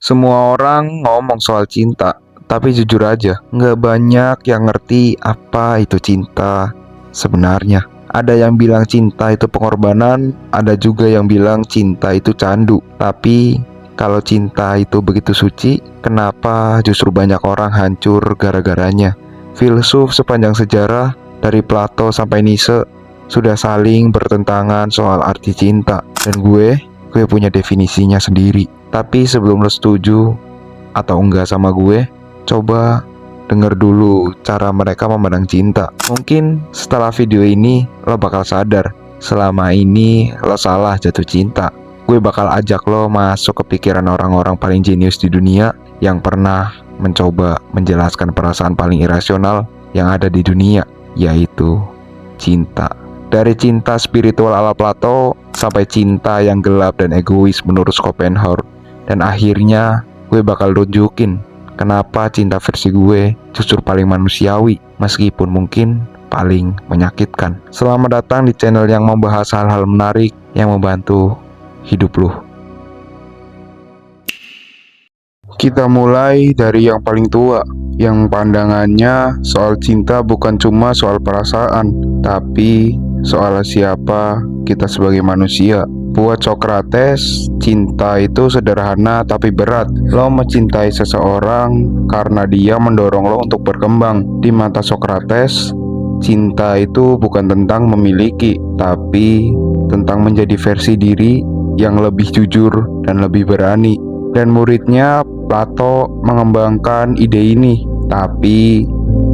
Semua orang ngomong soal cinta, tapi jujur aja, nggak banyak yang ngerti apa itu cinta sebenarnya. Ada yang bilang cinta itu pengorbanan, ada juga yang bilang cinta itu candu. Tapi kalau cinta itu begitu suci, kenapa justru banyak orang hancur gara-garanya? Filsuf sepanjang sejarah, dari Plato sampai Nietzsche, sudah saling bertentangan soal arti cinta. Dan gue punya definisinya sendiri. Tapi sebelum lo setuju atau enggak sama gue, coba denger dulu cara mereka memandang cinta. Mungkin setelah video ini lo bakal sadar selama ini lo salah jatuh cinta. Gue bakal ajak lo masuk ke pikiran orang-orang paling jenius di dunia yang pernah mencoba menjelaskan perasaan paling irasional yang ada di dunia, yaitu cinta. Dari cinta spiritual ala Plato sampai cinta yang gelap dan egois menurut Schopenhauer. Dan akhirnya gue bakal tunjukin kenapa cinta versi gue justru paling manusiawi, meskipun mungkin paling menyakitkan. Selamat datang di channel yang membahas hal-hal menarik yang membantu hidup lo. Kita mulai dari yang paling tua, yang pandangannya soal cinta bukan cuma soal perasaan, tapi soal siapa kita sebagai manusia. Buat Socrates, cinta itu sederhana tapi berat. Lo mencintai seseorang karena dia mendorong lo untuk berkembang. Di mata Socrates, cinta itu bukan tentang memiliki, tapi tentang menjadi versi diri yang lebih jujur dan lebih berani. Dan muridnya Plato mengembangkan ide ini, tapi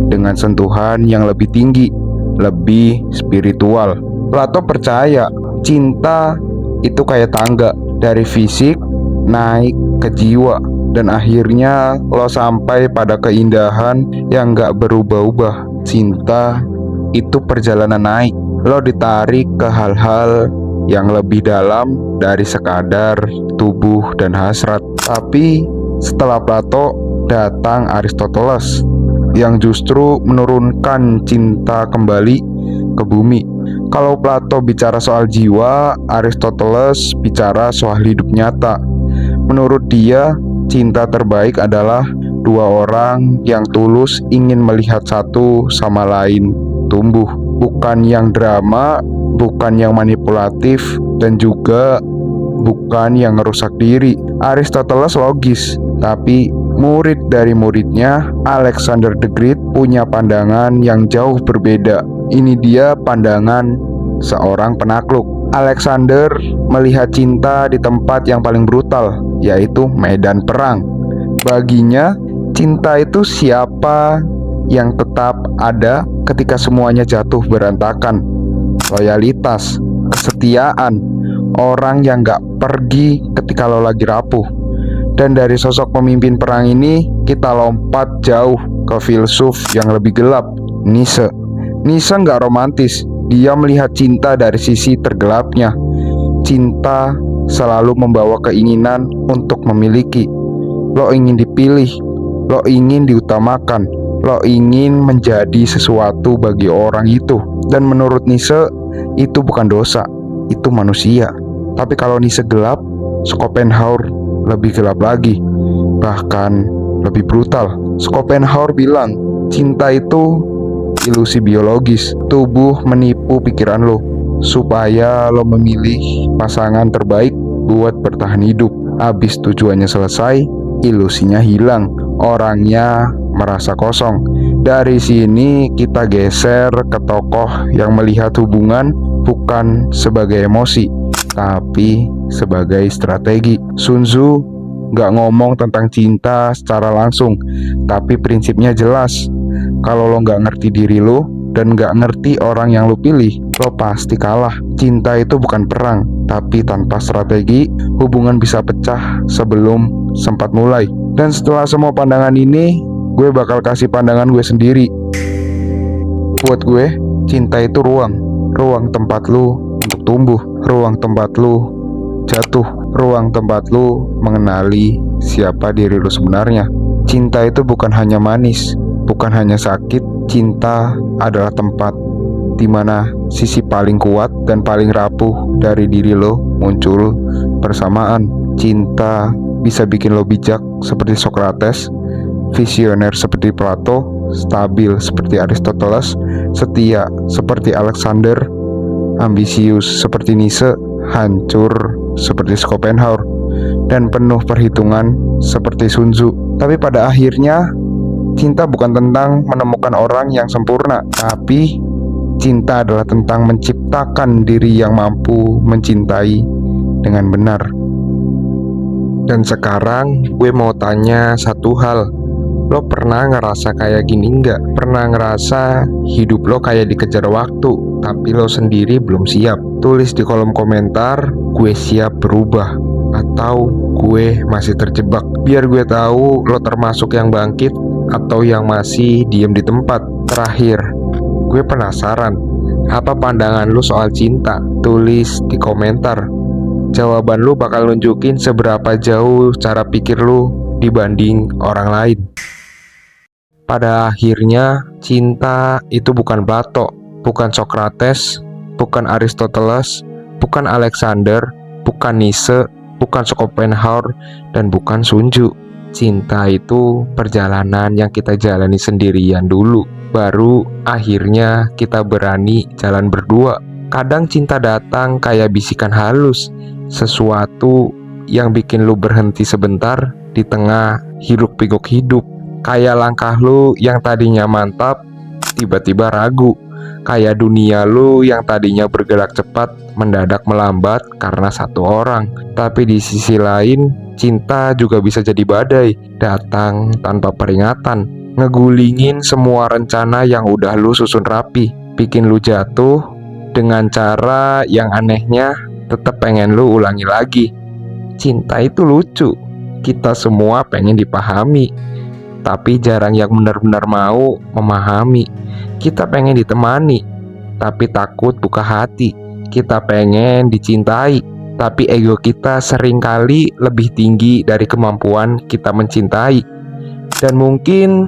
dengan sentuhan yang lebih tinggi, lebih spiritual. Plato percaya cinta itu kayak tangga, dari fisik naik ke jiwa, dan akhirnya lo sampai pada keindahan yang gak berubah-ubah. Cinta itu perjalanan naik, lo ditarik ke hal-hal yang lebih dalam dari sekadar tubuh dan hasrat. Tapi setelah Plato datang Aristoteles yang justru menurunkan cinta kembali ke bumi. Kalau Plato bicara soal jiwa, Aristoteles bicara soal hidup nyata. Menurut dia, cinta terbaik adalah dua orang yang tulus ingin melihat satu sama lain tumbuh. Bukan yang drama, bukan yang manipulatif, dan juga bukan yang ngerusak diri. Aristoteles logis, tapi murid dari muridnya, Alexander the Great, punya pandangan yang jauh berbeda. Ini dia pandangan seorang penakluk. Alexander melihat cinta di tempat yang paling brutal, yaitu medan perang. Baginya, cinta itu siapa yang tetap ada ketika semuanya jatuh berantakan. Loyalitas, kesetiaan, orang yang gak pergi ketika lo lagi rapuh. Dan dari sosok pemimpin perang ini, kita lompat jauh ke filsuf yang lebih gelap, Nietzsche. Nietzsche gak romantis, dia melihat cinta dari sisi tergelapnya. Cinta selalu membawa keinginan untuk memiliki. Lo ingin dipilih, lo ingin diutamakan, lo ingin menjadi sesuatu bagi orang itu. Dan menurut Nietzsche, itu bukan dosa, itu manusia. Tapi kalau Nietzsche gelap, Schopenhauer lebih gelap lagi, bahkan lebih brutal. Schopenhauer bilang, cinta itu ilusi biologis. Tubuh menipu pikiran lo supaya lo memilih pasangan terbaik buat bertahan hidup. Habis tujuannya selesai, ilusinya hilang, orangnya merasa kosong. Dari sini kita geser ke tokoh yang melihat hubungan bukan sebagai emosi, tapi sebagai strategi. Sun Tzu gak ngomong tentang cinta secara langsung, tapi prinsipnya jelas. Kalau lo gak ngerti diri lo dan gak ngerti orang yang lo pilih, lo pasti kalah. Cinta itu bukan perang, tapi tanpa strategi, hubungan bisa pecah sebelum sempat mulai. Dan setelah semua pandangan ini, gue bakal kasih pandangan gue sendiri. Buat gue, cinta itu ruang tempat lo untuk tumbuh, ruang tempat lo jatuh, ruang tempat lo mengenali siapa diri lo sebenarnya. Cinta itu bukan hanya manis, bukan hanya sakit. Cinta adalah tempat di mana sisi paling kuat dan paling rapuh dari diri lo muncul bersamaan. Cinta bisa bikin lo bijak seperti Socrates, visioner seperti Plato, stabil seperti Aristoteles, setia seperti Alexander, ambisius seperti Nietzsche, hancur seperti Schopenhauer, dan penuh perhitungan seperti Sun Tzu. Tapi pada akhirnya, cinta bukan tentang menemukan orang yang sempurna, tapi cinta adalah tentang menciptakan diri yang mampu mencintai dengan benar. Dan sekarang gue mau tanya satu hal. Lo pernah ngerasa kayak gini nggak? Pernah ngerasa hidup lo kayak dikejar waktu, tapi lo sendiri belum siap? Tulis di kolom komentar, gue siap berubah, atau gue masih terjebak. Biar gue tahu lo termasuk yang bangkit atau yang masih diem di tempat. Terakhir, gue penasaran, apa pandangan lu soal cinta? Tulis di komentar. Jawaban lu bakal nunjukin seberapa jauh cara pikir lu dibanding orang lain. Pada akhirnya, cinta itu bukan Plato, bukan Socrates, bukan Aristoteles, bukan Alexander, bukan Nietzsche, bukan Schopenhauer, dan bukan Sun Tzu. Cinta itu perjalanan yang kita jalani sendirian dulu, baru akhirnya kita berani jalan berdua. Kadang cinta datang kayak bisikan halus, sesuatu yang bikin lu berhenti sebentar di tengah hiruk-pikuk hidup. Kayak langkah lu yang tadinya mantap, tiba-tiba ragu. Kayak dunia lu yang tadinya bergerak cepat, mendadak melambat karena satu orang. Tapi di sisi lain, cinta juga bisa jadi badai, datang tanpa peringatan, ngegulingin semua rencana yang udah lu susun rapi, bikin lu jatuh dengan cara yang anehnya tetap pengen lu ulangi lagi. Cinta itu lucu, kita semua pengen dipahami, tapi jarang yang benar-benar mau memahami. Kita pengen ditemani, tapi takut buka hati. Kita pengen dicintai, tapi ego kita seringkali lebih tinggi dari kemampuan kita mencintai. Dan mungkin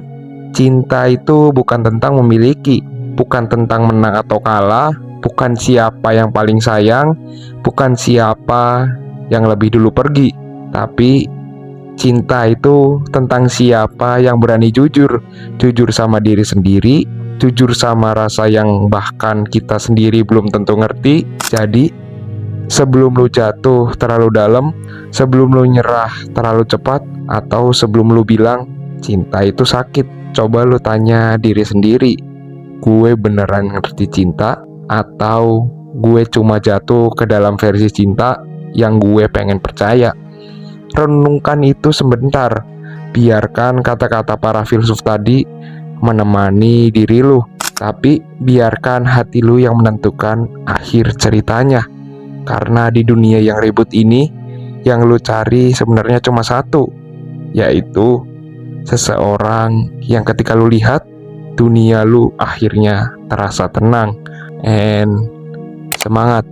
cinta itu bukan tentang memiliki, bukan tentang menang atau kalah, bukan siapa yang paling sayang, bukan siapa yang lebih dulu pergi. Tapi cinta itu tentang siapa yang berani jujur sama diri sendiri, jujur sama rasa yang bahkan kita sendiri belum tentu ngerti. Jadi, sebelum lu jatuh terlalu dalam, sebelum lu nyerah terlalu cepat, atau sebelum lu bilang cinta itu sakit, coba lu tanya diri sendiri, gue beneran ngerti cinta, atau gue cuma jatuh ke dalam versi cinta yang gue pengen percaya? Renungkan itu sebentar. Biarkan kata-kata para filsuf tadi menemani diri lu, tapi biarkan hati lu yang menentukan akhir ceritanya. Karena di dunia yang ribut ini, yang lu cari sebenarnya cuma satu, yaitu seseorang yang ketika lu lihat, dunia lu akhirnya terasa tenang. And semangat!